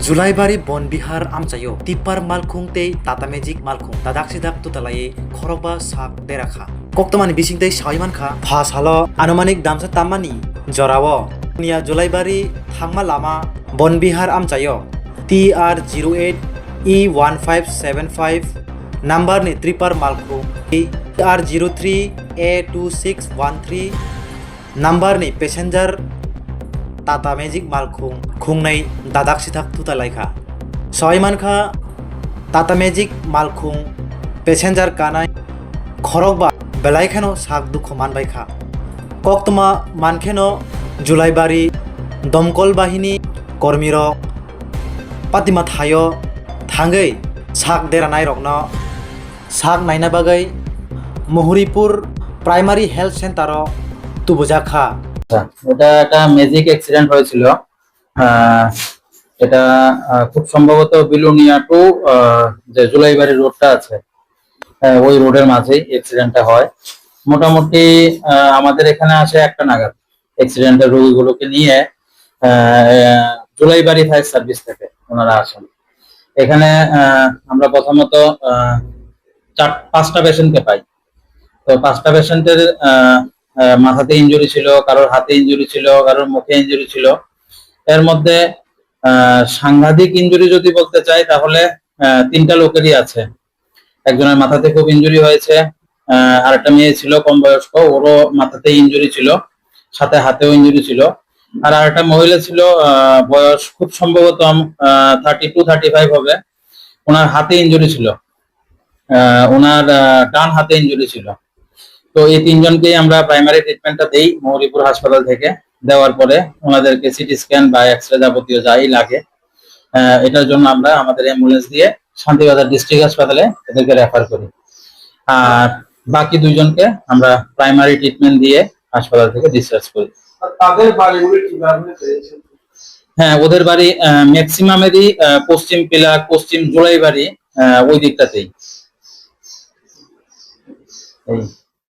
जुलाइबारि बनबिहार आमचायो टिप्पार मालखुं ते टाटा मेजिक मालखुं दादाक सिदाक तुतालाये खरबा साक देराखा कक्तमानि बिसिंते साइमानखा भासालो आनुमानिक दामसा तामानि जरावो निया जुलाइबारि थांमा लामा बनबिहार आमचायो TR08 E1575 नंबर नि ट्रिपार मालखुं TR03 A2613 नंबर नि पैसेंजर टाटा मेजिक मालखुं खुंनै दादाक सिदाक तुतालायखा सयमानखा टाटा मेजिक मालखुं पैसेंजर कानाय खरकबा बेलायखेनो साक दुख मानबायखा कक्तमा मानखेनो जुलाइबारि दमकल बाहिनी कर्मीरक पातिमा थायो थांगै साक देरानाय रकनो साक नायना बागै मुहुरीपुर प्राइमारी हेल्थ सेंटर तुबुजाखा এটা একটা ম্যাজিক অ্যাক্সিডেন্ট হয়েছিল। এটা খুব সম্ভবত বিলুনিয়া টু যে জুলাইবাড়ি রোডটা আছে ওই রোডের মাঝেই অ্যাক্সিডেন্টটা হয়। মোটামুটি আমাদের এখানে আসে একটা নাগাদ অ্যাক্সিডেন্টের রোগীগুলোকে নিয়ে জুলাইবাড়ি ফায়ার সার্ভিস থেকে ওনারা আসেন। এখানে আমরা প্রথমত 5টা পেশেন্টকে পাই। তো 5টা পেশেন্টের মাথাতে ইনজুরি ছিল, কারোর হাতে ইনজুরি ছিল, কারোর মুখে ইনজুরি ছিল। এর মধ্যে সাংঘাতিক ইনজুরি যদি বলতে চাই তাহলে 3টা লোকেরই আছে। একজনের মাথাতে খুব ইনজুরি হয়েছে, আর একটা মেয়ে ছিল কম বয়স্ক, ওরও মাথাতে ইনজুরি ছিল, সাথে হাতেও ইনজুরি ছিল। আর একটা মহিলা ছিল, বয়স খুব সম্ভবত 32-35 হবে, ওনার হাতে ইনজুরি ছিল, ওনার ডান হাতে ইনজুরি ছিল। তো এই 3জনকেই আমরা প্রাইমারি ট্রিটমেন্টটা দেই মুহুরীপুর হাসপাতাল থেকে। দেওয়ার পরে ওনাদেরকে সিটি স্ক্যান বা এক্সরে যাবতীয় যাই লাগে এটার জন্য আমরা আমাদের অ্যাম্বুলেন্স দিয়ে শান্তিবাজার ডিস্ট্রিক্ট হাসপাতালে এদেরকে রেফার করি। আর বাকি 2জনকে আমরা প্রাইমারি ট্রিটমেন্ট দিয়ে হাসপাতাল থেকে ডিসচার্জ করি। তাদের বাড়িগুলো কিভাবে পেয়েছেন? হ্যাঁ, ওদের বাড়ি ম্যাক্সিমামেরই পশ্চিম পিলার, পশ্চিম জুলাইবাড়ি ওই দিকটাতেই।